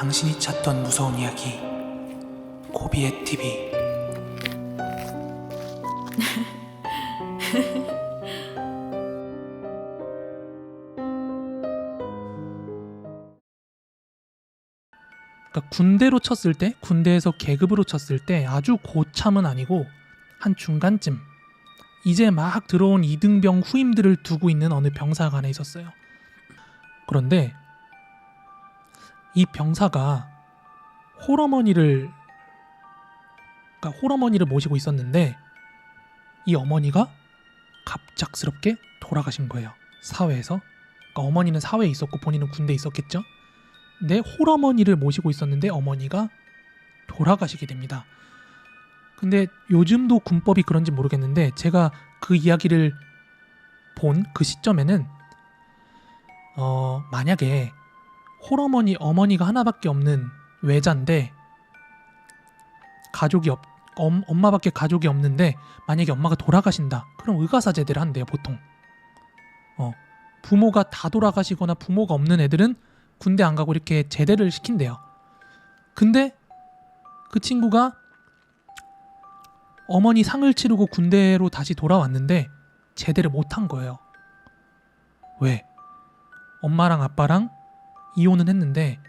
당신이 찾던 무서운 이야기 고비의 TV. 그러니까 군대로 쳤을 때, 군대에서 계급으로 쳤을 때 아주 고참은 아니고 한 중간쯤, 이제 막 들어온 이등병 후임들을 두고 있는 어느 병사가 하나 있었어요. 그런데 이 병사가 홀어머니를 모시고 있었는데 이 어머니가 갑작스럽게 돌아가신 거예요. 사회에서. 그러니까 어머니는 사회에 있었고 본인은 군대에 있었겠죠. 근데 홀어머니를 모시고 있었는데 어머니가 돌아가시게 됩니다. 근데 요즘도 군법이 그런지 모르겠는데 제가 그 이야기를 본 그 시점에는 만약에 어머니가 하나밖에 없는 외자인데 엄마밖에 가족이 없는데 만약에 엄마가 돌아가신다. 그럼 의가사제대를 한대요, 보통. 부모가 다 돌아가시거나 부모가 없는 애들은 군대 안 가고 이렇게 제대를 시킨대요. 근데 그 친구가 어머니 상을 치르고 군대로 다시 돌아왔는데 제대를 못한 거예요. 왜? 엄마랑 아빠랑 이혼은 했는데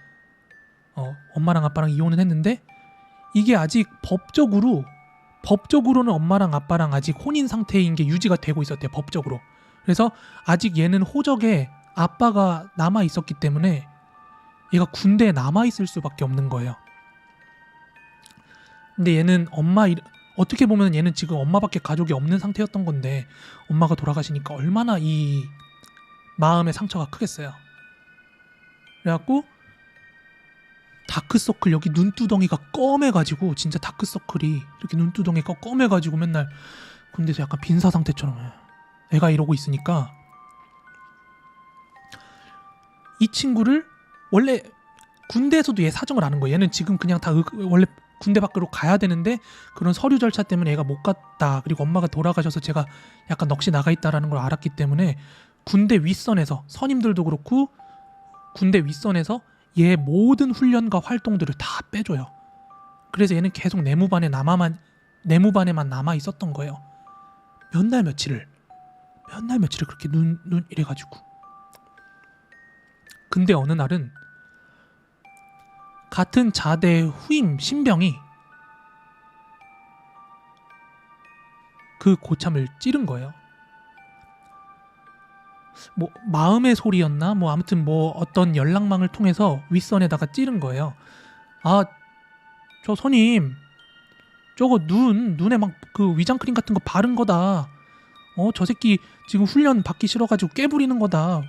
이게 아직 법적으로는 엄마랑 아빠랑 아직 혼인 상태인 게 유지가 되고 있었대요, 법적으로. 그래서 아직 얘는 호적에 아빠가 남아 있었기 때문에 얘가 군대에 남아 있을 수밖에 없는 거예요. 근데 얘는 어떻게 보면 얘는 지금 엄마밖에 가족이 없는 상태였던 건데 엄마가 돌아가시니까 얼마나 이 마음의 상처가 크겠어요. 그래갖고 다크서클, 여기 눈두덩이가 검해가지고, 진짜 다크서클이 이렇게 눈두덩이가 검해가지고 맨날 군대에서 약간 빈사 상태처럼 애가 이러고 있으니까 이 친구를, 원래 군대에서도 얘 사정을 아는 거예요. 얘는 지금 그냥 다 원래 군대 밖으로 가야 되는데 그런 서류 절차 때문에 얘가 못 갔다. 그리고 엄마가 돌아가셔서 제가 약간 넋이 나가 있다라는 걸 알았기 때문에 군대 윗선에서, 선임들도 그렇고 군대 윗선에서 얘 모든 훈련과 활동들을 다 빼줘요. 그래서 얘는 계속 내무반에만 남아 있었던 거예요. 몇 날 며칠을 그렇게 눈 이래가지고. 근데 어느 날은 같은 자대 후임 신병이 그 고참을 찌른 거예요. 뭐 마음의 소리였나? 뭐 아무튼 뭐 어떤 연락망을 통해서 윗선에다가 찌른 거예요. 아, 저 선임, 저거 눈에 막 그 위장크림 같은 거 바른 거다. 저 새끼 지금 훈련 받기 싫어가지고 깨부리는 거다.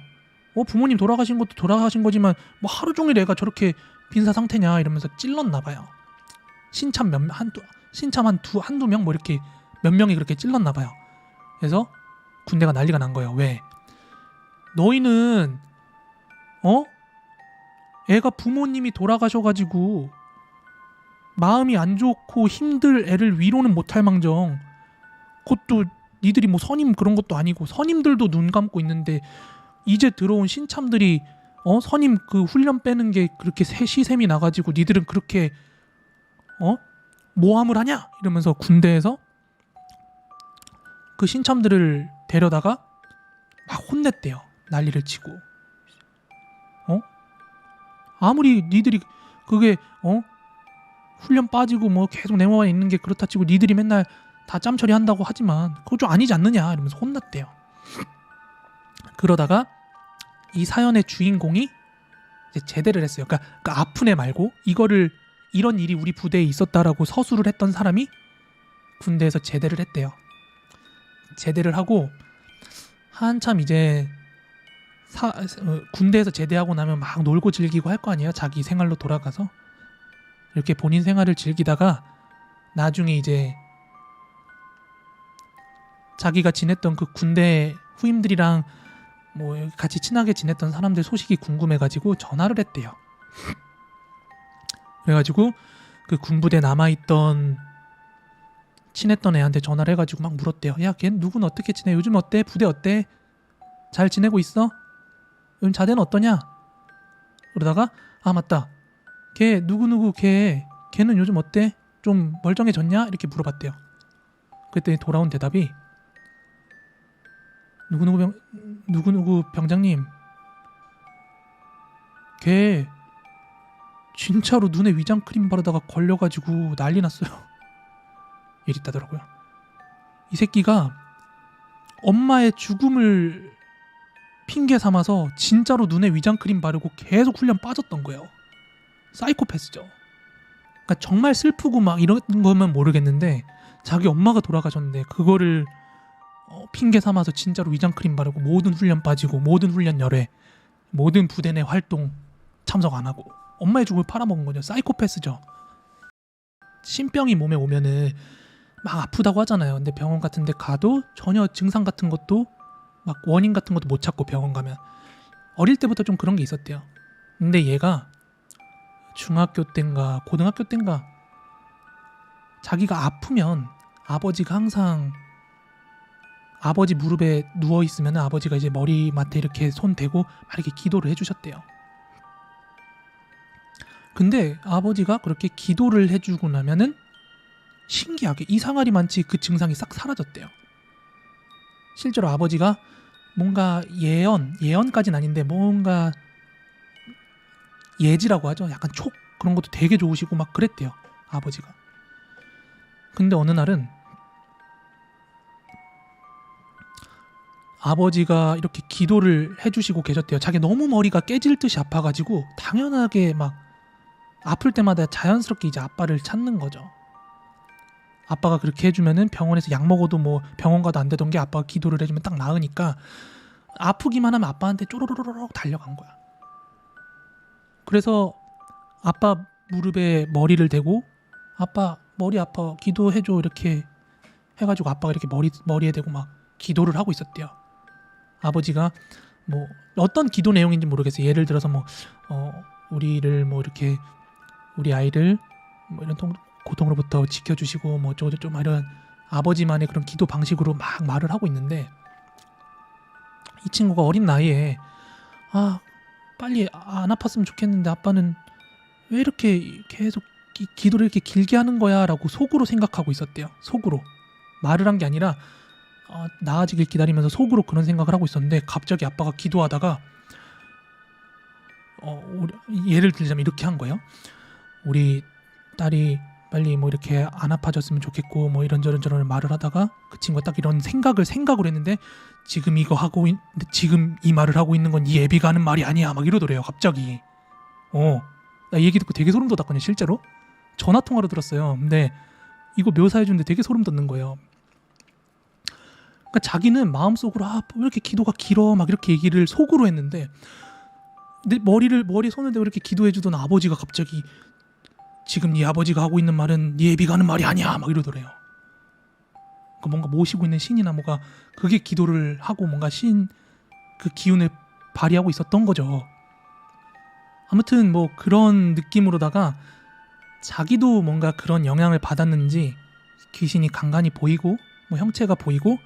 부모님 돌아가신 것도 돌아가신 거지만 뭐 하루 종일 애가 저렇게 빈사 상태냐 이러면서 찔렀나 봐요. 신참 한두 명 뭐 이렇게 몇 명이 그렇게 찔렀나 봐요. 그래서 군대가 난리가 난 거예요. 왜? 너희는 애가 부모님이 돌아가셔가지고 마음이 안 좋고 힘들 애를 위로는 못할 망정, 그것도 니들이 뭐 선임 그런 것도 아니고 선임들도 눈 감고 있는데 이제 들어온 신참들이 선임 그 훈련 빼는 게 그렇게 시샘이 나가지고 니들은 그렇게 모함을 하냐? 이러면서 군대에서 그 신참들을 데려다가 막 혼냈대요. 난리를 치고. 아무리 니들이 그게 훈련 빠지고 뭐 계속 내모반에 있는 게 그렇다 치고 니들이 맨날 다 짬처리 한다고 하지만 그거 좀 아니지 않느냐 이러면서 혼났대요. 그러다가 이 사연의 주인공이 이제 제대를 했어요. 그러니까 아픈 애 말고 이런 일이 우리 부대에 있었다라고 서술을 했던 사람이 군대에서 제대를 했대요. 제대를 하고 한참 이제 군대에서 제대하고 나면 막 놀고 즐기고 할 거 아니에요. 자기 생활로 돌아가서 이렇게 본인 생활을 즐기다가 나중에 이제 자기가 지냈던 그 군대 후임들이랑 뭐 같이 친하게 지냈던 사람들 소식이 궁금해가지고 전화를 했대요. 그래가지고 그 군부대 남아있던 친했던 애한테 전화를 해가지고 막 물었대요. 야, 걔 누군 어떻게 지내? 요즘 어때? 부대 어때? 잘 지내고 있어? 요즘 자대는 어떠냐? 그러다가 아 맞다, 걔 누구누구 걔는 요즘 어때? 좀 멀쩡해졌냐? 이렇게 물어봤대요. 그랬더니 돌아온 대답이 누구누구 병장님, 걔 진짜로 눈에 위장 크림 바르다가 걸려가지고 난리 났어요. 이랬다더라고요. 이 새끼가 엄마의 죽음을 핑계 삼아서 진짜로 눈에 위장 크림 바르고 계속 훈련 빠졌던 거예요. 사이코패스죠. 그러니까 정말 슬프고 막 이런 거면 모르겠는데 자기 엄마가 돌아가셨는데 그거를 핑계 삼아서 진짜로 위장 크림 바르고 모든 훈련 빠지고 모든 훈련 열애 모든 부대 내 활동 참석 안 하고 엄마의 죽음을 팔아먹은 거죠. 사이코패스죠. 신병이 몸에 오면은 막 아프다고 하잖아요. 근데 병원 같은 데 가도 전혀 증상 같은 것도 막 원인 같은 것도 못 찾고 병원 가면 어릴 때부터 좀 그런 게 있었대요. 근데 얘가 중학교 땐가 고등학교 땐가 자기가 아프면 아버지가 항상 아버지 무릎에 누워 있으면 아버지가 이제 머리맡에 이렇게 손 대고 막 이렇게 기도를 해주셨대요. 근데 아버지가 그렇게 기도를 해주고 나면은 신기하게 이상하리 많지 그 증상이 싹 사라졌대요. 실제로 아버지가 뭔가 예언까지는 아닌데 뭔가 예지라고 하죠. 약간 촉 그런 것도 되게 좋으시고 막 그랬대요. 아버지가. 근데 어느 날은 아버지가 이렇게 기도를 해주시고 계셨대요. 자기 너무 머리가 깨질 듯이 아파가지고 당연하게 막 아플 때마다 자연스럽게 이제 아빠를 찾는 거죠. 아빠가 그렇게 해주면은 병원에서 약 먹어도 뭐 병원 가도 안 되던 게 아빠가 기도를 해주면 딱 나으니까 아프기만 하면 아빠한테 쪼로로로록 달려간 거야. 그래서 아빠 무릎에 머리를 대고 아빠 머리 아파 기도해줘 이렇게 해가지고 아빠가 이렇게 머리에 대고 막 기도를 하고 있었대요. 아버지가 뭐 어떤 기도 내용인지 모르겠어요. 예를 들어서 뭐 우리를 뭐 이렇게 우리 아이를 뭐 이런 고통으로부터 지켜주시고 뭐 어쩌고저쩌고 이런 아버지만의 그런 기도 방식으로 막 말을 하고 있는데 이 친구가 어린 나이에 빨리 안 아팠으면 좋겠는데 아빠는 왜 이렇게 계속 기도를 이렇게 길게 하는 거야 라고 속으로 생각하고 있었대요. 속으로 말을 한 게 아니라 나아지길 기다리면서 속으로 그런 생각을 하고 있었는데 갑자기 아빠가 기도하다가 예를 들자면 이렇게 한 거예요. 우리 딸이 빨리 뭐 이렇게 안 아파졌으면 좋겠고 뭐 이런저런 말을 하다가 그 친구가 딱 이런 생각을 했는데 지금 지금 이 말을 하고 있는 건 이 애비가 하는 말이 아니야 막 이러더래요. 갑자기 나 이 얘기 듣고 되게 소름 돋았거든요. 실제로 전화 통화로 들었어요. 근데 이거 묘사해 주는데 되게 소름 돋는 거예요. 그러니까 자기는 마음속으로 왜 이렇게 기도가 길어 막 이렇게 얘기를 속으로 했는데 내 머리에 손을 대고 이렇게 기도해 주던 아버지가 갑자기 지금 네 아버지가 하고 있는 말은 네 애비가 하는 말이 아니야 막 이러더래요. 그러니까 뭔가 모시고 있는 신이나 뭐가 그게 기도를 하고 뭔가 신 그 기운을 발휘하고 있었던 거죠. 아무튼 뭐 그런 느낌으로다가 자기도 뭔가 그런 영향을 받았는지 귀신이 간간히 보이고 뭐 형체가 보이고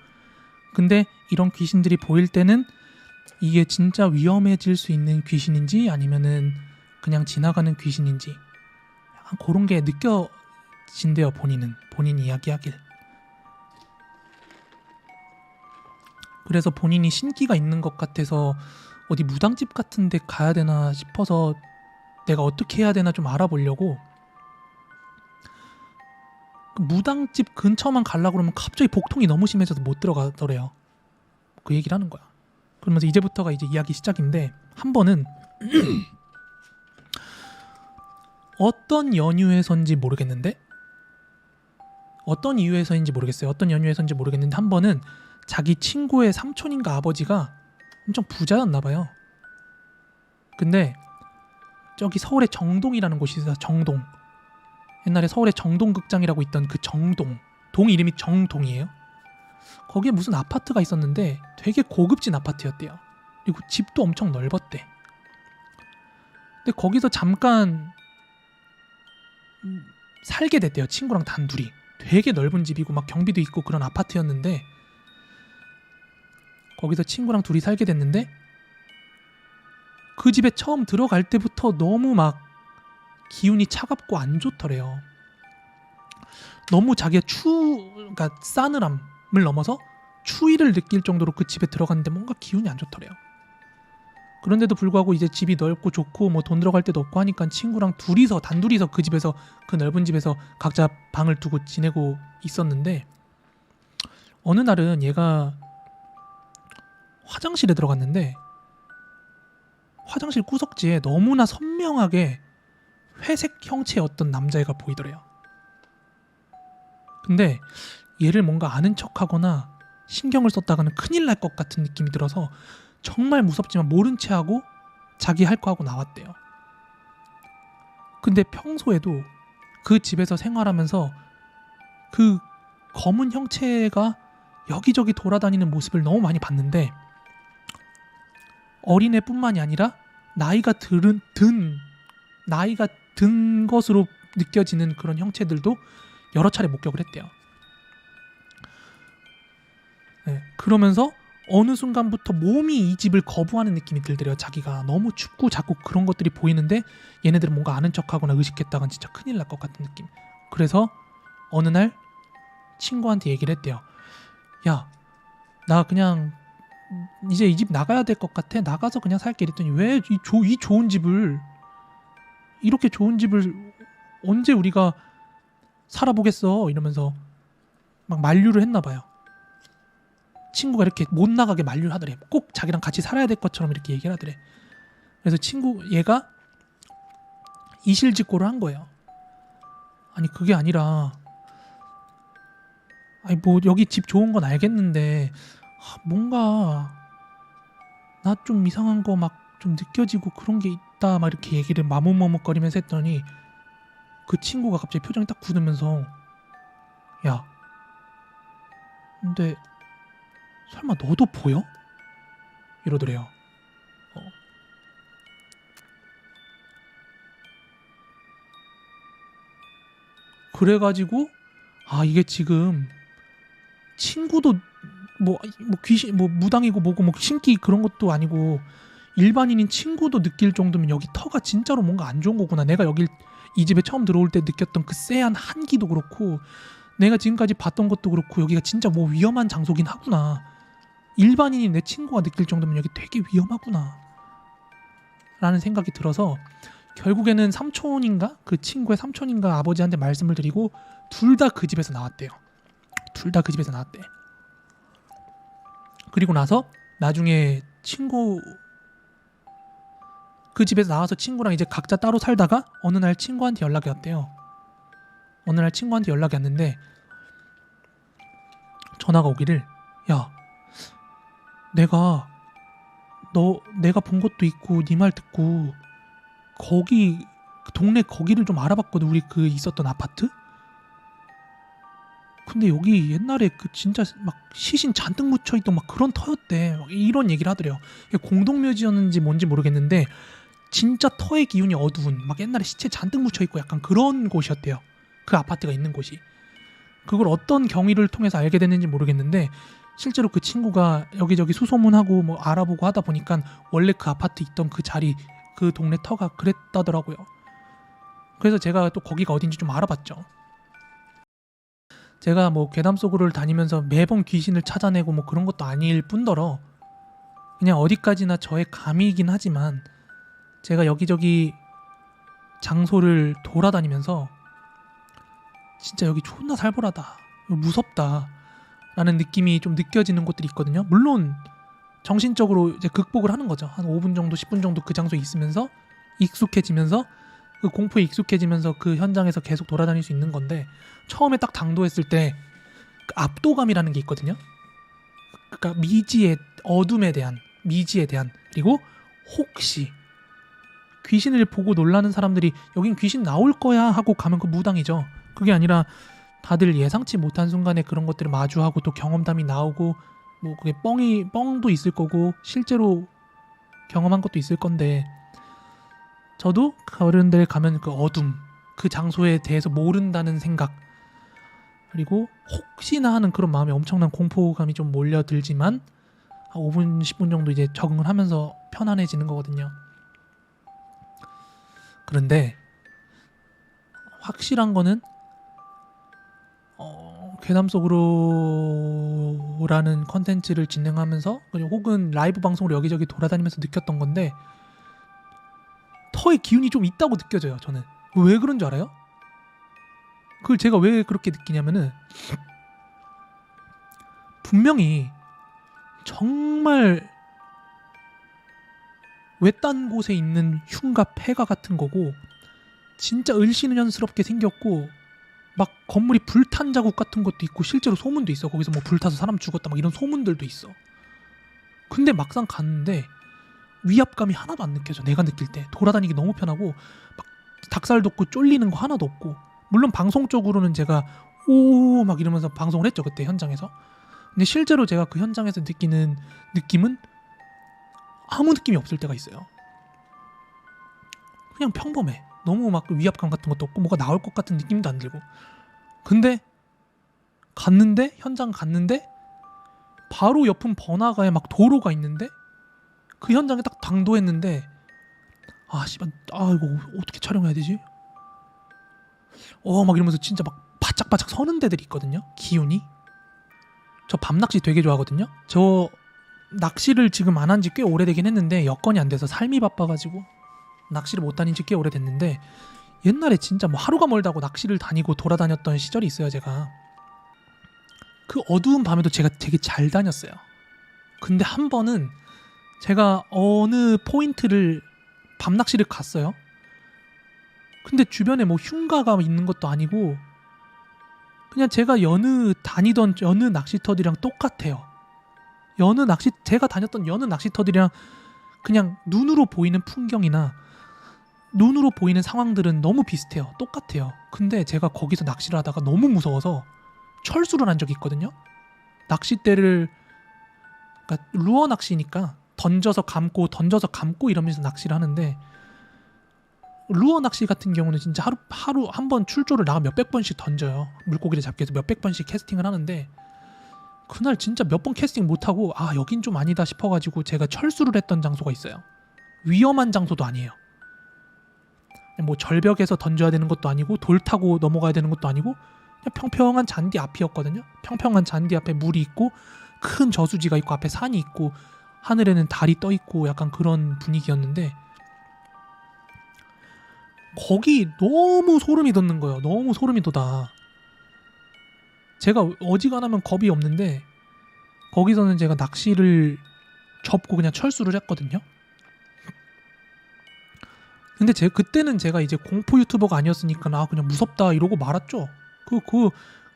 근데 이런 귀신들이 보일 때는 이게 진짜 위험해질 수 있는 귀신인지 아니면은 그냥 지나가는 귀신인지 약간 그런 게 느껴진대요. 본인이 이야기하길. 그래서 본인이 신기가 있는 것 같아서 어디 무당집 같은 데 가야 되나 싶어서 내가 어떻게 해야 되나 좀 알아보려고 무당집 근처만 가려고 그러면 갑자기 복통이 너무 심해져서 못 들어가더래요. 그 얘기를 하는 거야. 그러면서 이제부터가 이제 이야기 시작인데 한 번은 어떤 연유에서인지 모르겠는데 어떤 이유에서인지 모르겠는데 한 번은 자기 친구의 삼촌인가 아버지가 엄청 부자였나 봐요. 근데 저기 서울에 정동이라는 곳이 있어요. 정동. 옛날에 서울에 정동극장이라고 있던 그 정동. 동 이름이 정동이에요. 거기에 무슨 아파트가 있었는데 되게 고급진 아파트였대요. 그리고 집도 엄청 넓었대. 근데 거기서 잠깐 살게 됐대요. 친구랑 단둘이. 되게 넓은 집이고 막 경비도 있고 그런 아파트였는데 거기서 친구랑 둘이 살게 됐는데 그 집에 처음 들어갈 때부터 너무 막 기운이 차갑고 안 좋더래요. 너무 자기가 그러니까 싸늘함을 넘어서 추위를 느낄 정도로 그 집에 들어갔는데 뭔가 기운이 안 좋더래요. 그런데도 불구하고 이제 집이 넓고 좋고 뭐 돈 들어갈 데도 없고 하니까 친구랑 단둘이서 그 집에서, 그 넓은 집에서 각자 방을 두고 지내고 있었는데, 어느 날은 얘가 화장실에 들어갔는데 화장실 구석지에 너무나 선명하게 회색 형체의 어떤 남자애가 보이더래요. 근데 얘를 뭔가 아는 척하거나 신경을 썼다가는 큰일 날 것 같은 느낌이 들어서 정말 무섭지만 모른 채 하고 자기 할 거 하고 나왔대요. 근데 평소에도 그 집에서 생활하면서 그 검은 형체가 여기저기 돌아다니는 모습을 너무 많이 봤는데, 어린애뿐만이 아니라 나이가 든 것으로 느껴지는 그런 형체들도 여러 차례 목격을 했대요. 네, 그러면서 어느 순간부터 몸이 이 집을 거부하는 느낌이 들더래요. 자기가 너무 춥고 자꾸 그런 것들이 보이는데 얘네들은 뭔가 아는 척하거나 의식했다간 진짜 큰일 날 것 같은 느낌. 그래서 어느 날 친구한테 얘기를 했대요. 야, 나 그냥 이제 이 집 나가야 될 것 같아. 나가서 그냥 살게. 이랬더니 왜 이 좋은 집을, 이렇게 좋은 집을 언제 우리가 살아보겠어, 이러면서 막 만류를 했나 봐요. 친구가 이렇게 못 나가게 만류를 하더래. 꼭 자기랑 같이 살아야 될 것처럼 이렇게 얘기를 하더래. 그래서 얘가 이실직고를 한 거예요. 아니 그게 아니라, 아니 뭐 여기 집 좋은 건 알겠는데 뭔가 나 좀 이상한 거 막 좀 느껴지고 그런 게 있다, 막 이렇게 얘기를 마뭇마뭇거리면서 했더니 그 친구가 갑자기 표정이 딱 굳으면서, 야, 근데 설마 너도 보여? 이러더래요. 그래가지고 이게 지금 친구도 뭐 귀신, 뭐 무당이고 뭐고 뭐 신기 그런 것도 아니고 일반인인 친구도 느낄 정도면 여기 터가 진짜로 뭔가 안 좋은 거구나. 내가 이 집에 처음 들어올 때 느꼈던 그 쎄한 한기도 그렇고 내가 지금까지 봤던 것도 그렇고 여기가 진짜 뭐 위험한 장소긴 하구나. 일반인인 내 친구가 느낄 정도면 여기 되게 위험하구나 라는 생각이 들어서 결국에는 그 친구의 삼촌인가 아버지한테 말씀을 드리고 둘 다 그 집에서 나왔대요. 둘 다 그 집에서 나왔대. 그리고 나서 나중에 그 집에서 나와서 친구랑 이제 각자 따로 살다가 어느 날 친구한테 연락이 왔대요. 어느 날 친구한테 연락이 왔는데 전화가 오기를, 야, 내가 본 것도 있고 네 말 듣고 거기 동네 거기를 좀 알아봤거든. 우리 그 있었던 아파트. 근데 여기 옛날에 그 진짜 막 시신 잔뜩 묻혀있던 막 그런 터였대. 막 이런 얘기를 하더래요. 이게 공동묘지였는지 뭔지 모르겠는데 진짜 터의 기운이 어두운, 막 옛날에 시체 잔뜩 묻혀있고 약간 그런 곳이었대요. 그 아파트가 있는 곳이. 그걸 어떤 경위를 통해서 알게 됐는지 모르겠는데 실제로 그 친구가 여기저기 수소문하고 뭐 알아보고 하다 보니까 원래 그 아파트 있던 그 자리, 그 동네 터가 그랬다더라고요. 그래서 제가 또 거기가 어딘지 좀 알아봤죠. 제가 뭐 괴담 속으로를 다니면서 매번 귀신을 찾아내고 뭐 그런 것도 아닐 뿐더러 그냥 어디까지나 저의 감이긴 하지만 제가 여기저기 장소를 돌아다니면서 진짜 여기 존나 살벌하다, 무섭다 라는 느낌이 좀 느껴지는 곳들이 있거든요. 물론 정신적으로 이제 극복을 하는 거죠. 한 5분 정도 10분 정도 그 장소에 있으면서 익숙해지면서 그 공포에 익숙해지면서 그 현장에서 계속 돌아다닐 수 있는 건데, 처음에 딱 당도했을 때 그 압도감이라는 게 있거든요. 그러니까 어둠에 대한, 미지에 대한, 그리고 혹시 귀신을 보고 놀라는 사람들이 여긴 귀신 나올 거야 하고 가면 그 무당이죠. 그게 아니라 다들 예상치 못한 순간에 그런 것들을 마주하고 또 경험담이 나오고 뭐 그게 뻥도 있을 거고 실제로 경험한 것도 있을 건데, 저도 그런 데를 가면 그 어둠, 그 장소에 대해서 모른다는 생각, 그리고 혹시나 하는 그런 마음에 엄청난 공포감이 좀 몰려들지만 한 5분 10분 정도 이제 적응을 하면서 편안해지는 거거든요. 그런데 확실한 거는 괴담 속으로라는 컨텐츠를 진행하면서 혹은 라이브 방송으로 여기저기 돌아다니면서 느꼈던 건데 터의 기운이 좀 있다고 느껴져요. 저는 왜 그런 줄 알아요? 그걸 제가 왜 그렇게 느끼냐면은 분명히 정말 외딴 곳에 있는 흉가 폐가 같은 거고 진짜 을씨년스럽게 생겼고 막 건물이 불탄 자국 같은 것도 있고 실제로 소문도 있어. 거기서 뭐 불타서 사람 죽었다 막 이런 소문들도 있어. 근데 막상 갔는데 위압감이 하나도 안 느껴져. 내가 느낄 때 돌아다니기 너무 편하고 막 닭살 돋고 쫄리는 거 하나도 없고, 물론 방송적으로는 제가 오 막 이러면서 방송을 했죠 그때 현장에서. 근데 실제로 제가 그 현장에서 느끼는 느낌은 아무 느낌이 없을 때가 있어요. 그냥 평범해. 너무 막 위압감 같은 것도 없고 뭐가 나올 것 같은 느낌도 안 들고. 근데 갔는데 현장 갔는데 바로 옆은 번화가에 막 도로가 있는데 그 현장에 딱 당도했는데 아 씨발 이거 어떻게 촬영해야 되지? 막 이러면서 진짜 막 바짝바짝 서는 데들이 있거든요. 기운이. 저 밤낚시 되게 좋아하거든요. 저 낚시를 지금 안 한 지 꽤 오래되긴 했는데 여건이 안 돼서 삶이 바빠가지고 낚시를 못 다닌 지 꽤 오래됐는데 옛날에 진짜 뭐 하루가 멀다고 낚시를 다니고 돌아다녔던 시절이 있어요. 제가 그 어두운 밤에도 제가 되게 잘 다녔어요. 근데 한 번은 제가 어느 포인트를 밤낚시를 갔어요. 근데 주변에 뭐 흉가가 있는 것도 아니고 그냥 제가 다니던 여느 낚시터들이랑 똑같아요. 제가 다녔던 여느 낚시터들이랑 그냥 눈으로 보이는 풍경이나 눈으로 보이는 상황들은 너무 비슷해요. 똑같아요. 근데 제가 거기서 낚시를 하다가 너무 무서워서 철수를 한 적이 있거든요. 낚싯대를 그러니까 루어 낚시니까 던져서 감고 이러면서 낚시를 하는데 루어 낚시 같은 경우는 진짜 하루 한 번 출조를 나가 몇백 번씩 던져요. 물고기를 잡기 위해서 몇백 번씩 캐스팅을 하는데 그날 진짜 몇 번 캐스팅 못하고 여긴 좀 아니다 싶어가지고 제가 철수를 했던 장소가 있어요. 위험한 장소도 아니에요. 뭐 절벽에서 던져야 되는 것도 아니고 돌 타고 넘어가야 되는 것도 아니고 그냥 평평한 잔디 앞이었거든요. 평평한 잔디 앞에 물이 있고 큰 저수지가 있고 앞에 산이 있고 하늘에는 달이 떠 있고 약간 그런 분위기였는데 거기 너무 소름이 돋는 거예요. 너무 소름이 돋아. 제가 어지간하면 겁이 없는데 거기서는 제가 낚시를 접고 그냥 철수를 했거든요. 근데 그때는 제가 이제 공포 유튜버가 아니었으니까 그냥 무섭다 이러고 말았죠.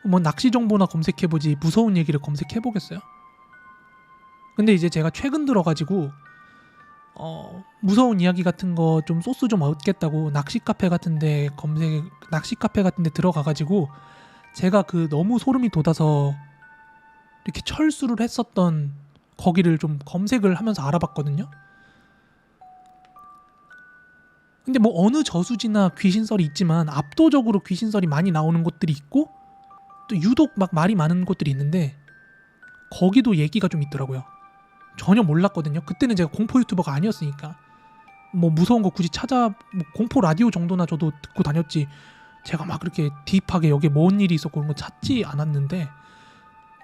뭐 낚시 정보나 검색해보지 무서운 얘기를 검색해보겠어요? 근데 이제 제가 최근 들어가지고 무서운 이야기 같은 거 좀 소스 좀 얻겠다고 낚시 카페 같은데 들어가가지고 제가 그 너무 소름이 돋아서 이렇게 철수를 했었던 거기를 좀 검색을 하면서 알아봤거든요. 근데 뭐 어느 저수지나 귀신설이 있지만 압도적으로 귀신설이 많이 나오는 곳들이 있고 또 유독 막 말이 많은 곳들이 있는데 거기도 얘기가 좀 있더라고요. 전혀 몰랐거든요. 그때는 제가 공포 유튜버가 아니었으니까 뭐 무서운 거 굳이 뭐 공포 라디오 정도나 저도 듣고 다녔지 제가 막 그렇게 딥하게 여기에 뭔 일이 있었고 그런 거 찾지 않았는데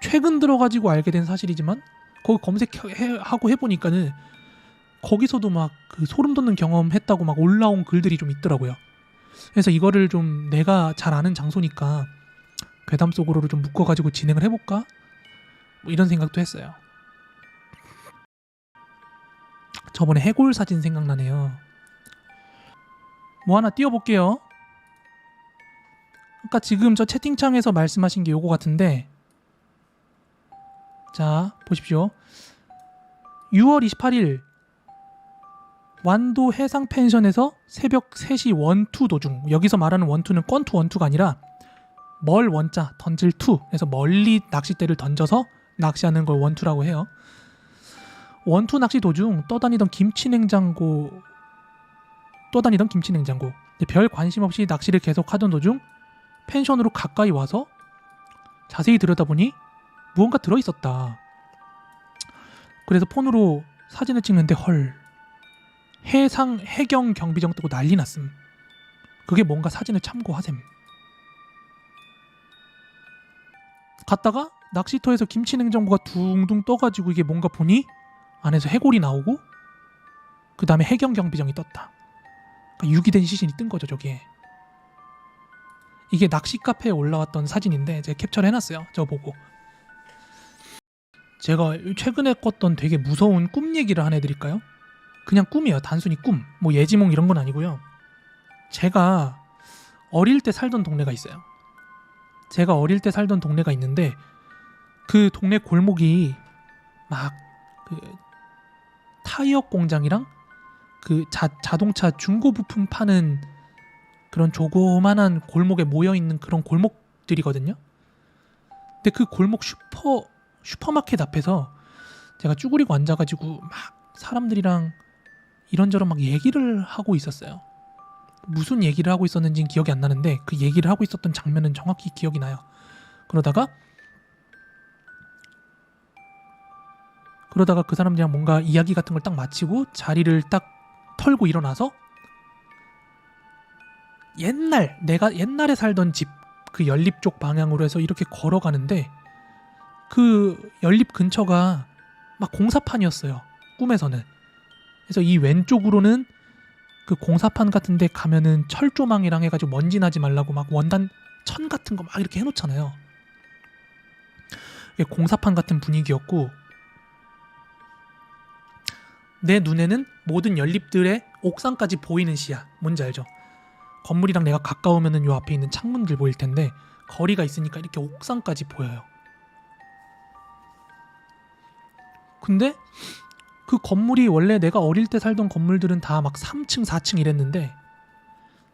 최근 들어가지고 알게 된 사실이지만 거기 검색하고 해보니까는 거기서도 막 그 소름 돋는 경험 했다고 막 올라온 글들이 좀 있더라고요. 그래서 이거를 좀 내가 잘 아는 장소니까 괴담 속으로 좀 묶어가지고 진행을 해볼까? 뭐 이런 생각도 했어요. 저번에 해골 사진 생각나네요. 뭐 하나 띄워볼게요. 아까 지금 저 채팅창에서 말씀하신 게 요거 같은데 자 보십시오. 6월 28일 완도 해상 펜션에서 새벽 3시 원투 도중, 여기서 말하는 원투는 건투 원투가 아니라 멀 원자 던질 투, 그래서 멀리 낚싯대를 던져서 낚시하는 걸 원투라고 해요. 원투 낚시 도중 떠다니던 김치 냉장고 별 관심 없이 낚시를 계속하던 도중 펜션으로 가까이 와서 자세히 들여다보니 무언가 들어있었다. 그래서 폰으로 사진을 찍는데 헐, 해경 경비정 뜨고 난리 났음. 그게 뭔가 사진을 참고하셈. 갔다가 낚시터에서 김치 냉장고가 둥둥 떠가지고 이게 뭔가 보니 안에서 해골이 나오고 그 다음에 해경 경비정이 떴다. 그러니까 유기된 시신이 뜬 거죠 저기에. 이게 낚시 카페에 올라왔던 사진인데 제가 캡처를 해놨어요. 저거 보고. 제가 최근에 꿨던 되게 무서운 꿈 얘기를 하나 해드릴까요? 그냥 꿈이에요. 단순히 꿈. 뭐 예지몽 이런 건 아니고요. 제가 어릴 때 살던 동네가 있어요. 제가 어릴 때 살던 동네가 있는데 그 동네 골목이 막 그 타이어 공장이랑 그 자동차 중고 부품 파는 그런 조그만한 골목에 모여 있는 그런 골목들이거든요. 근데 그 골목 슈퍼마켓 앞에서 제가 쭈그리고 앉아가지고 막 사람들이랑 이런저런 막 얘기를 하고 있었어요. 무슨 얘기를 하고 있었는지는 기억이 안 나는데 그 얘기를 하고 있었던 장면은 정확히 기억이 나요. 그러다가 그 사람들이랑 뭔가 이야기 같은 걸 딱 마치고 자리를 딱 털고 일어나서 내가 옛날에 살던 집 그 연립 쪽 방향으로 해서 이렇게 걸어가는데 그 연립 근처가 막 공사판이었어요. 꿈에서는. 그래서 이 왼쪽으로는 그 공사판 같은 데 가면은 철조망이랑 해가지고 먼지 나지 말라고 막 원단 천 같은 거 막 이렇게 해놓잖아요. 공사판 같은 분위기였고 내 눈에는 모든 연립들의 옥상까지 보이는 시야. 뭔지 알죠? 건물이랑 내가 가까우면은 요 앞에 있는 창문들 보일 텐데 거리가 있으니까 이렇게 옥상까지 보여요. 근데 그 건물이 원래 내가 어릴 때 살던 건물들은 다 막 3층, 4층 이랬는데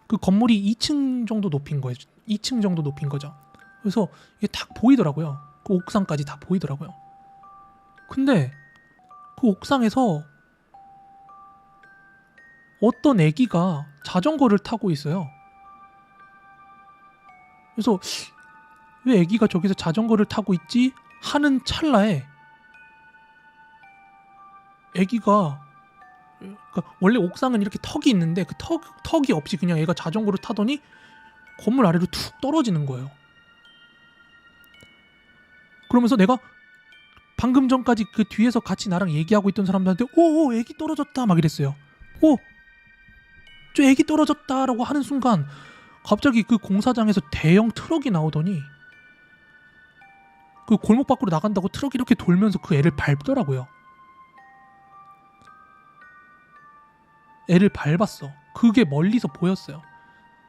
그 건물이 2층 정도 높인 거예요. 2층 정도 높인 거죠. 그래서 이게 딱 보이더라고요. 그 옥상까지 다 보이더라고요. 근데 그 옥상에서 어떤 애기가 자전거를 타고 있어요. 그래서 왜 애기가 저기서 자전거를 타고 있지? 하는 찰나에 애기가 그러니까 원래 옥상은 이렇게 턱이 있는데 그 턱이 없이 그냥 애가 자전거를 타더니 건물 아래로 툭 떨어지는 거예요. 그러면서 내가 방금 전까지 그 뒤에서 같이 나랑 얘기하고 있던 사람들한테 오 애기 떨어졌다 막 이랬어요. 오 저 애기 떨어졌다라고 하는 순간 갑자기 그 공사장에서 대형 트럭이 나오더니 그 골목 밖으로 나간다고 트럭이 이렇게 돌면서 그 애를 밟더라고요. 애를 밟았어. 그게 멀리서 보였어요.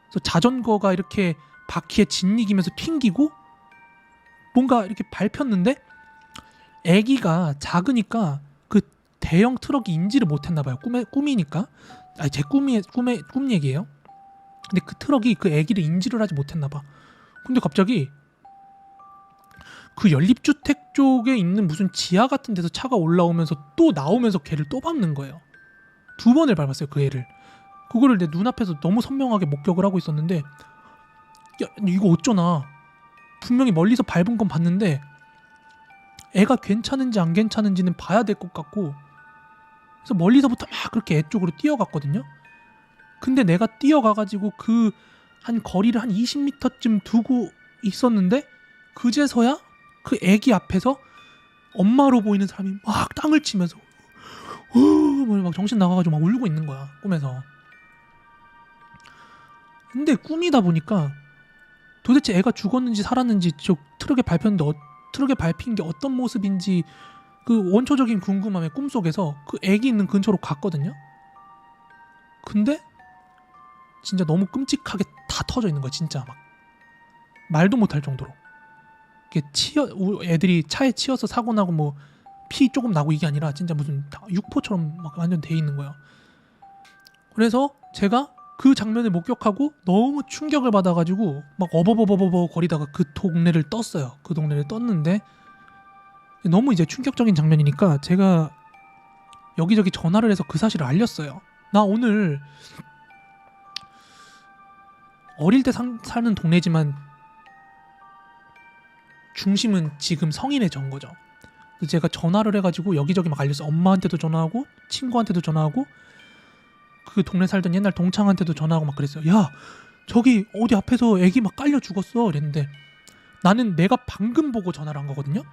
그래서 자전거가 이렇게 바퀴에 짓이기면서 튕기고 뭔가 이렇게 밟혔는데 애기가 작으니까 그 대형 트럭이 인지를 못했나 봐요. 꿈이니까. 아니 제 꿈 얘기예요. 근데 그 트럭이 그 애기를 인지를 하지 못했나 봐. 근데 갑자기 그 연립주택 쪽에 있는 무슨 지하 같은 데서 차가 올라오면서 또 나오면서 걔를 또 밟는 거예요. 2번을 밟았어요 그 애를. 그거를 내 눈앞에서 너무 선명하게 목격을 하고 있었는데 야 이거 어쩌나 분명히 멀리서 밟은 건 봤는데 애가 괜찮은지 안 괜찮은지는 봐야 될 것 같고 그래서 멀리서부터 막 그렇게 애 쪽으로 뛰어갔거든요. 근데 내가 뛰어가가지고 그 한 거리를 한 20m쯤 두고 있었는데 그제서야 그 애기 앞에서 엄마로 보이는 사람이 막 땅을 치면서 막 정신 나가가지고 막 울고 있는 거야 꿈에서. 근데 꿈이다 보니까 도대체 애가 죽었는지 살았는지 저 트럭에 밟혔는데 트럭에 밟힌 게 어떤 모습인지 그 원초적인 궁금함에 꿈속에서 그 애기 있는 근처로 갔거든요. 근데 진짜 너무 끔찍하게 다 터져 있는 거야 진짜 막 말도 못할 정도로. 이게 애들이 차에 치여서 사고 나고 뭐 피 조금 나고 이게 아니라 진짜 무슨 육포처럼 막 완전 돼 있는 거야. 그래서 제가 그 장면을 목격하고 너무 충격을 받아가지고 막 어버버버버버 거리다가 그 동네를 떴어요. 그 동네를 떴는데 너무 이제 충격적인 장면이니까 제가 여기저기 전화를 해서 그 사실을 알렸어요. 나 오늘 어릴 때 사는 동네지만 중심은 지금 성인의 전 거죠. 제가 전화를 해가지고 여기저기 막 알렸어. 엄마한테도 전화하고 친구한테도 전화하고 그 동네 살던 옛날 동창한테도 전화하고 막 그랬어요. 야 저기 어디 앞에서 애기 막 깔려 죽었어 이랬는데 나는 내가 방금 보고 전화를 한 거거든요.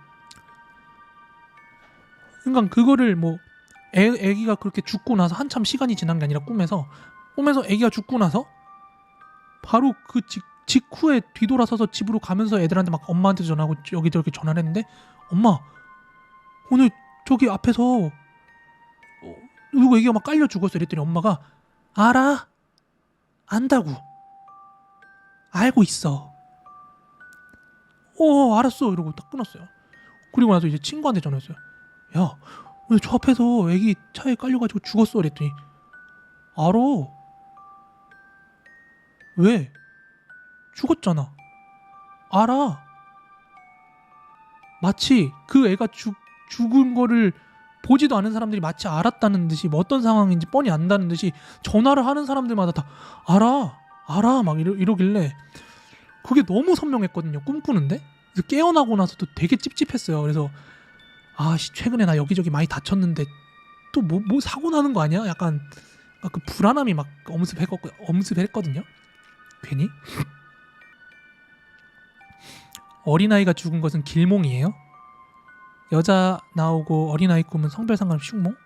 그러니까 그거를 뭐 애기가 그렇게 죽고 나서 한참 시간이 지난 게 아니라 꿈에서 애기가 죽고 나서 바로 그 직후에 뒤돌아서서 집으로 가면서 애들한테 막 엄마한테 전화하고 여기저기 전화를 했는데, 엄마 오늘 저기 앞에서 누구 애기가 막 깔려 죽었어 이랬더니 엄마가 알아? 안다고. 알고 있어. 알았어 이러고 딱 끊었어요. 그리고 나서 이제 친구한테 전화했어요. 야, 오늘 저 앞에서 애기 차에 깔려가지고 죽었어 그랬더니 알아. 왜? 죽었잖아. 알아. 마치 그 애가 죽은 거를 보지도 않은 사람들이 마치 알았다는 듯이, 뭐 어떤 상황인지 뻔히 안다는 듯이 전화를 하는 사람들마다 다 알아 막 이러길래 그게 너무 선명했거든요. 꿈꾸는데. 그래서 깨어나고 나서도 되게 찝찝했어요. 그래서 최근에 나 여기저기 많이 다쳤는데 또 뭐 사고 나는 거 아니야? 약간 그 불안함이 막 엄습했거든요. 괜히. 어린아이가 죽은 것은 길몽이에요? 여자 나오고 어린아이 꿈은 성별 상관없이 흉몽?